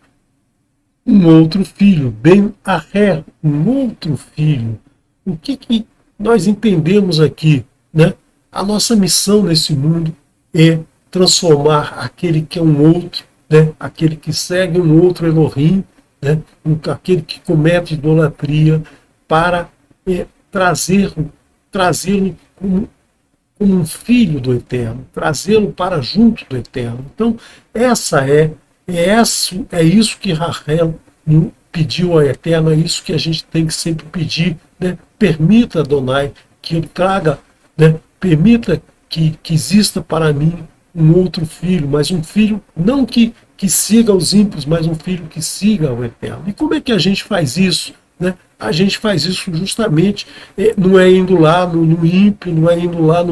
um outro filho, Ben Aher, um outro filho. O que nós entendemos aqui, né? A nossa missão nesse mundo é transformar aquele que é um outro, né? Aquele que segue um outro Elohim, né? Aquele que comete idolatria, para trazê-lo como um filho do Eterno, trazê-lo para junto do Eterno. Então, é isso que Rachel pediu ao Eterno, é isso que a gente tem que sempre pedir, né? Permita, Adonai, que eu traga, né? Permita que exista para mim um outro filho, mas um filho não que siga os ímpios, mas um filho que siga o Eterno. E como é que a gente faz isso? Né? A gente faz isso justamente, não é indo lá no ímpio, não é indo lá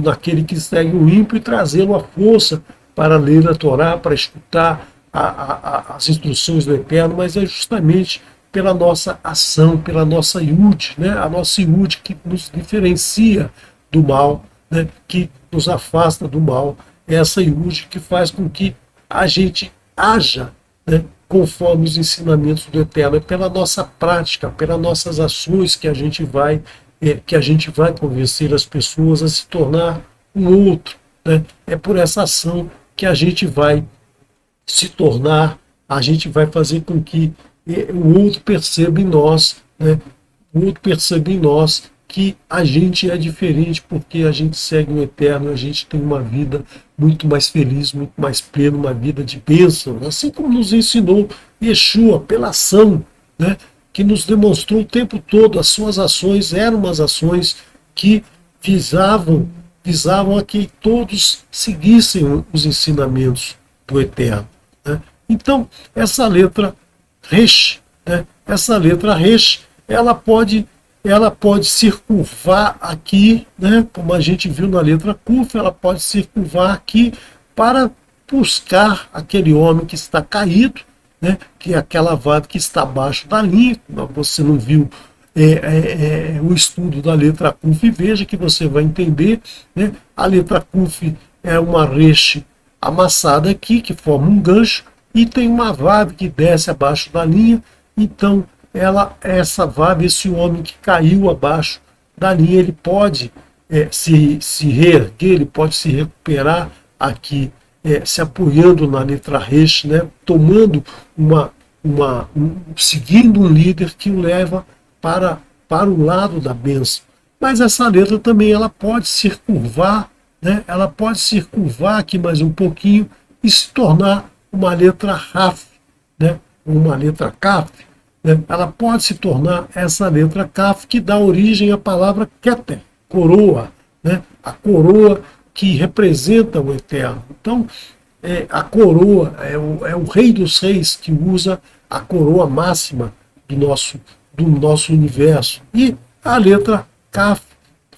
naquele que segue o ímpio e trazê-lo à força para ler a Torá, para escutar as instruções do Eterno, mas é justamente pela nossa ação, pela nossa Yud, né? A nossa Yud que nos diferencia do mal, né? Que nos afasta do mal, é essa Yud que faz com que a gente haja, né, conforme os ensinamentos do Eterno. É pela nossa prática, pelas nossas ações que a gente vai convencer as pessoas a se tornar um outro, né? É por essa ação que a gente vai se tornar, a gente vai fazer com que o outro perceba em nós, né? O outro perceba em nós que a gente é diferente, porque a gente segue o Eterno, a gente tem uma vida muito mais feliz, muito mais plena, uma vida de bênção, assim como nos ensinou Yeshua, pela ação, né? Que nos demonstrou o tempo todo. As suas ações eram umas ações que visavam a que todos seguissem os ensinamentos do Eterno, né? Então, essa letra Resh, né? Essa letra Resh, ela pode se curvar aqui, né? Como a gente viu na letra Kuf, ela pode se curvar aqui para buscar aquele homem que está caído, né? Que é aquela vaga que está abaixo da linha. Você não viu o estudo da letra Kuf, veja que você vai entender, né? A letra Kuf é uma Resh amassada aqui, que forma um gancho, e tem uma vav que desce abaixo da linha. Então, essa vav, esse homem que caiu abaixo da linha, ele pode se reerguer, ele pode se recuperar aqui, se apoiando na letra Resh, né? Tomando seguindo um líder que o leva para o lado da bênção. Mas essa letra também ela pode se curvar, né? Ela pode se curvar aqui mais um pouquinho e se tornar uma letra Raf, né? Uma letra Kaf, né? Ela pode se tornar essa letra Kaf, que dá origem à palavra Keter, coroa, né? A coroa que representa o Eterno. Então, a coroa é o Rei dos Reis que usa a coroa máxima do nosso universo. E a letra Kaf,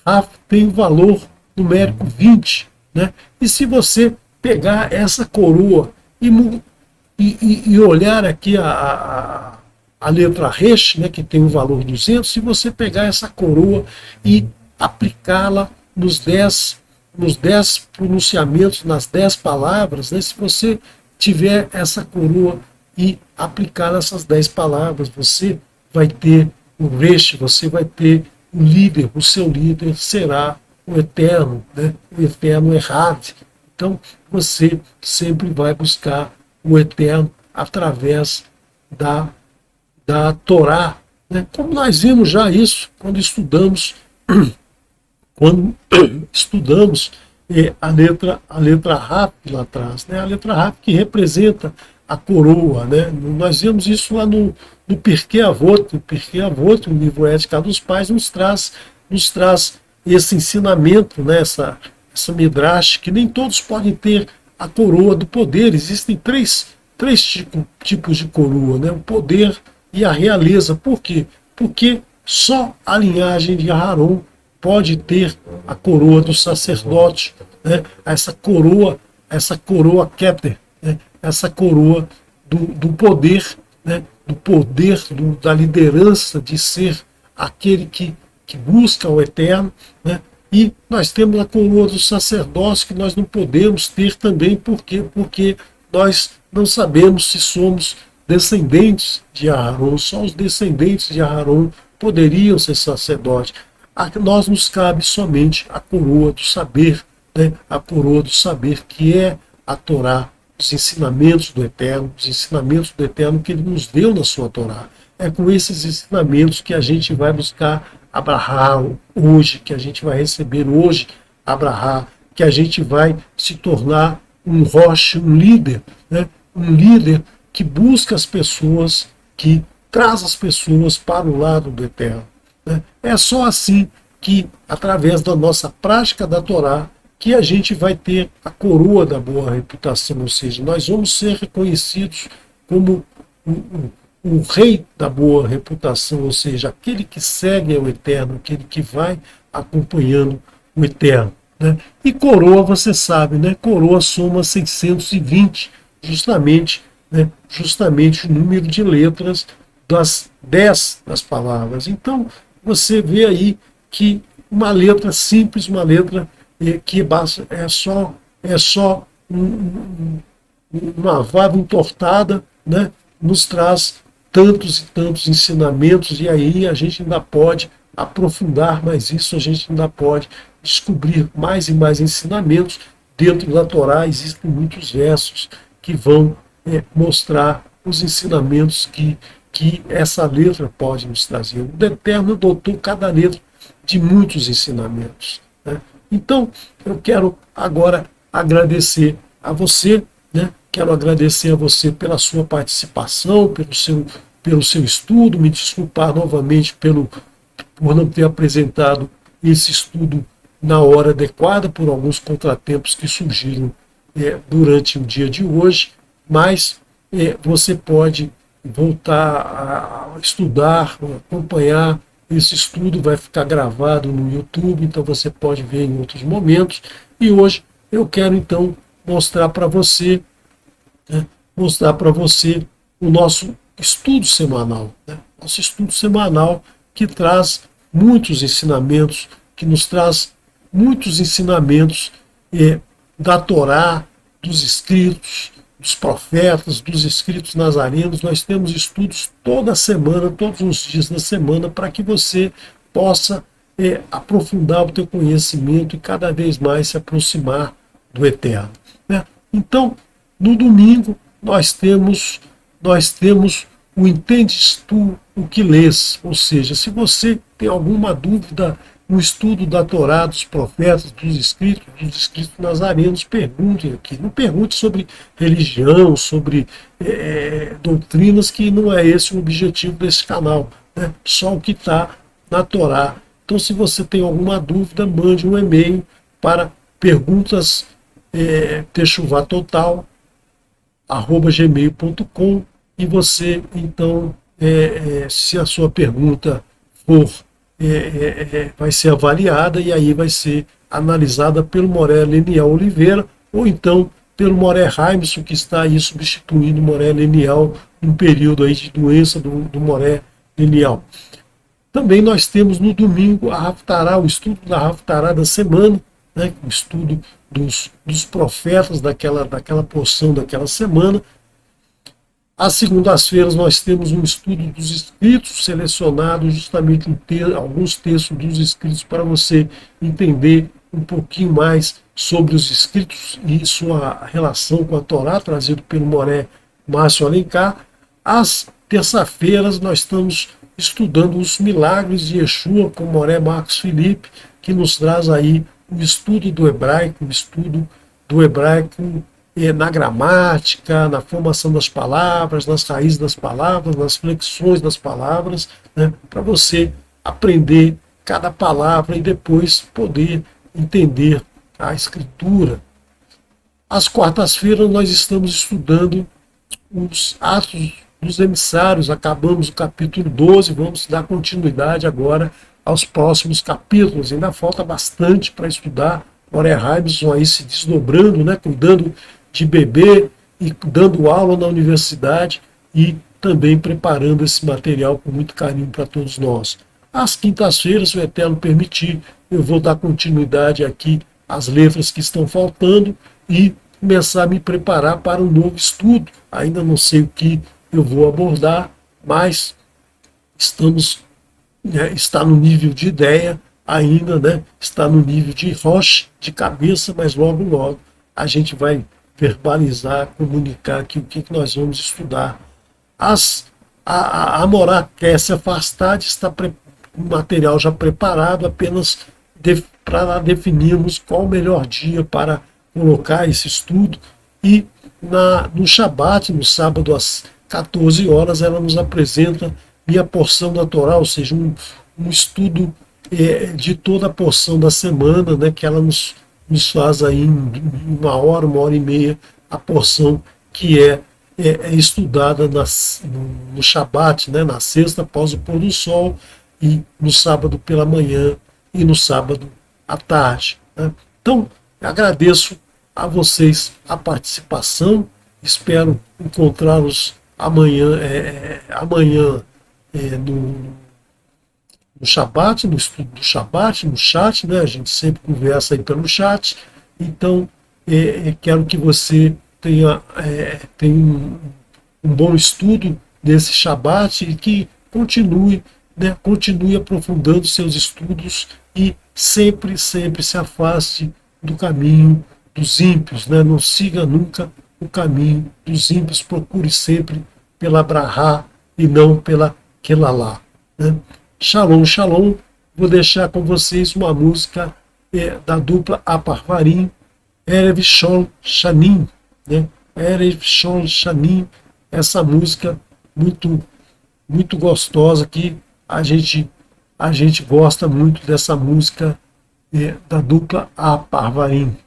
Raf tem o valor numérico 20. Né? E se você pegar essa coroa e olhar aqui a letra Resh, né, que tem o valor 200, se você pegar essa coroa e aplicá-la nos 10 pronunciamentos, nas 10 palavras, né, se você tiver essa coroa e aplicar nessas 10 palavras, você vai ter o Resh, você vai ter o líder, o seu líder será o Eterno, né, o Eterno Errad. Então, você sempre vai buscar o Eterno através da Torá, né? Como nós vimos já isso quando estudamos a letra Raf lá atrás, né? A letra Raf que representa a coroa, né? Nós vemos isso lá no Pirkei Avot. O Pirkei Avot, o livro Ética dos Pais, nos traz esse ensinamento, né? essa midrash, que nem todos podem ter a coroa do poder. Existem três tipos de coroa, né? O poder e a realeza. Por quê? Porque só a linhagem de Aharon pode ter a coroa do sacerdote, né? Essa coroa Keter, né? Essa coroa do poder, né? Do poder, da liderança, de ser aquele que busca o Eterno, né? E nós temos a coroa do sacerdócio que nós não podemos ter também. Por quê? Porque nós não sabemos se somos descendentes de Aharon. Só os descendentes de Aharon poderiam ser sacerdotes. A nós nos cabe somente a coroa do saber, né? A coroa do saber que é a Torá, os ensinamentos do Eterno que Ele nos deu na sua Torá. É com esses ensinamentos que a gente vai buscar Abraham hoje, que a gente vai receber hoje Abraham, que a gente vai se tornar um roche, um líder, né? Um líder que busca as pessoas, que traz as pessoas para o lado do Eterno. Né? É só assim que, através da nossa prática da Torá, que a gente vai ter a coroa da boa reputação, ou seja, nós vamos ser reconhecidos como o rei da boa reputação, ou seja, aquele que segue ao Eterno, aquele que vai acompanhando o Eterno. Né? E coroa, você sabe, né? Coroa soma 620, justamente o número de letras das 10 das palavras. Então, você vê aí que uma letra simples, uma letra que é só uma vara entortada, né? Nos traz tantos e tantos ensinamentos, e aí a gente ainda pode aprofundar mais isso, a gente ainda pode descobrir mais e mais ensinamentos. Dentro da Torá existem muitos versos que vão mostrar os ensinamentos que essa letra pode nos trazer. O Eterno dotou cada letra de muitos ensinamentos. Né? Então, eu quero agora agradecer a você, né? Quero agradecer a você pela sua participação, pelo seu estudo, me desculpar novamente por não ter apresentado esse estudo na hora adequada, por alguns contratempos que surgiram durante o dia de hoje, mas você pode voltar a estudar, acompanhar esse estudo, vai ficar gravado no YouTube, então você pode ver em outros momentos. E hoje eu quero então mostrar para você o nosso estudo semanal, né? Nosso estudo semanal que traz muitos ensinamentos, que nos traz muitos ensinamentos da Torá, dos escritos, dos profetas, dos escritos nazarenos. Nós temos estudos toda semana, todos os dias da semana, para que você possa aprofundar o teu conhecimento e cada vez mais se aproximar do Eterno. Né? Então, no domingo, nós temos o Entendes Tu o que lês, ou seja, se você tem alguma dúvida no estudo da Torá, dos profetas, dos escritos nazarenos, pergunte aqui. Não pergunte sobre religião, sobre doutrinas, que não é esse o objetivo desse canal. Né? Só o que está na Torá. Então, se você tem alguma dúvida, mande um e-mail para perguntas techuvatotal@gmail.com e você, então, se a sua pergunta for vai ser avaliada e aí vai ser analisada pelo Moré Lenial Oliveira ou então pelo Moré Raimson, que está aí substituindo o Moré Lenial no período aí de doença do Moré Lenial. Também nós temos no domingo a Haftará, o estudo da Haftará da semana, né, o estudo dos profetas daquela porção daquela semana. Às segundas-feiras nós temos um estudo dos escritos selecionados, justamente alguns textos dos escritos para você entender um pouquinho mais sobre os escritos e sua relação com a Torá, trazido pelo Moré Márcio Alencar. Às terça-feiras nós estamos estudando os milagres de Yeshua com Moré Marcos Felipe, que nos traz aí o estudo do hebraico, na gramática, na formação das palavras, nas raízes das palavras, nas flexões das palavras, né, para você aprender cada palavra e depois poder entender a escritura. Às quartas-feiras nós estamos estudando os Atos dos Emissários, acabamos o capítulo 12, vamos dar continuidade agora aos próximos capítulos. Ainda falta bastante para estudar. Moré Raimson aí se desdobrando, né, cuidando de bebê e dando aula na universidade e também preparando esse material com muito carinho para todos nós. Às quintas-feiras, se o Eterno permitir, eu vou dar continuidade aqui às letras que estão faltando e começar a me preparar para um novo estudo. Ainda não sei o que eu vou abordar, mas está no nível de ideia ainda, né? Está no nível de rocha, de cabeça, mas logo a gente vai verbalizar, comunicar aqui o que nós vamos estudar. A Morá quer se afastar, está o material já preparado, apenas para definirmos qual o melhor dia para colocar esse estudo. E no Shabat, no sábado às 14 horas, ela nos apresenta Minha Porção da Torá, ou seja, um estudo de toda a porção da semana, né, que ela nos faz aí em uma hora e meia, a porção que é estudada no Shabat, né, na sexta após o pôr do sol, e no sábado pela manhã e no sábado à tarde, né. Então, agradeço a vocês a participação, espero encontrá-los amanhã no Shabat, no estudo do Shabat, no chat, né? A gente sempre conversa aí pelo chat. Então, quero que você tenha um bom estudo desse Shabat e que continue aprofundando seus estudos e sempre se afaste do caminho dos ímpios, né? Não siga nunca o caminho dos ímpios, procure sempre pela Brahá e não pela Kelalá, né? Shalom, shalom. Vou deixar com vocês uma música da dupla Aparvarim, Erev Shol Shanim, né? Erev Shol Shanim, essa música muito gostosa que a gente gosta muito dessa música da dupla Aparvarim.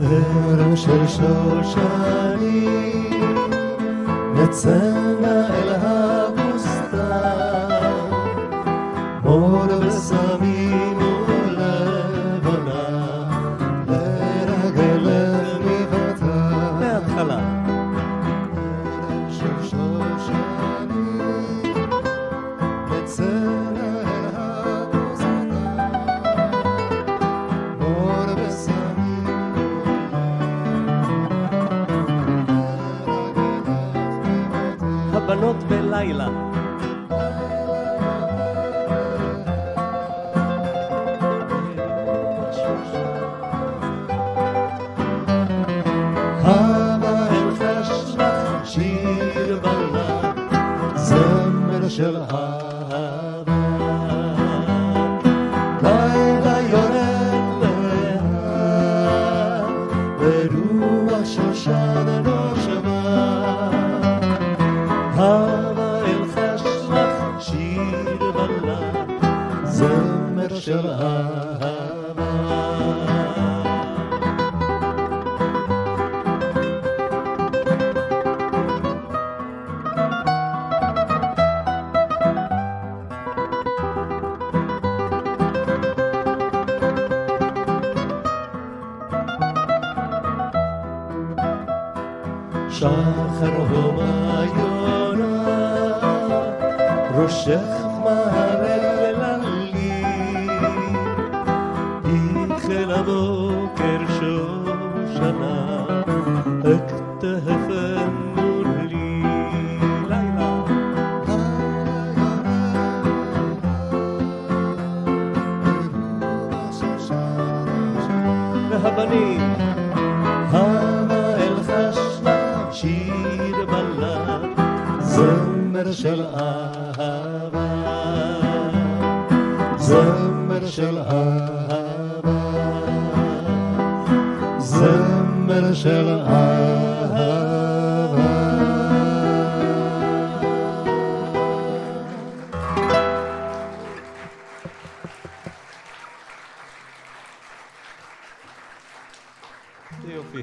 ערב של שושנים נצאנה אל הבוסתן מור ושמינו לבנה לרגל מיבתה מההתחלה ערב של שושנים נצאנה אל הבוסתן מור הבנות בלילה הבה אל חשך שיר בלד זמר של אהבה לילה יורד לאט ורוח שושן נושבה של אהבה. שחר הומה יונה, ראשך מראה לי, החל הבוקר שושנה, הכתפן מולי. לילה והבנים המה אל חשנה שיר בלד, זמר של אהבה, זמר של אהבה, זמר של אהבה. יופי.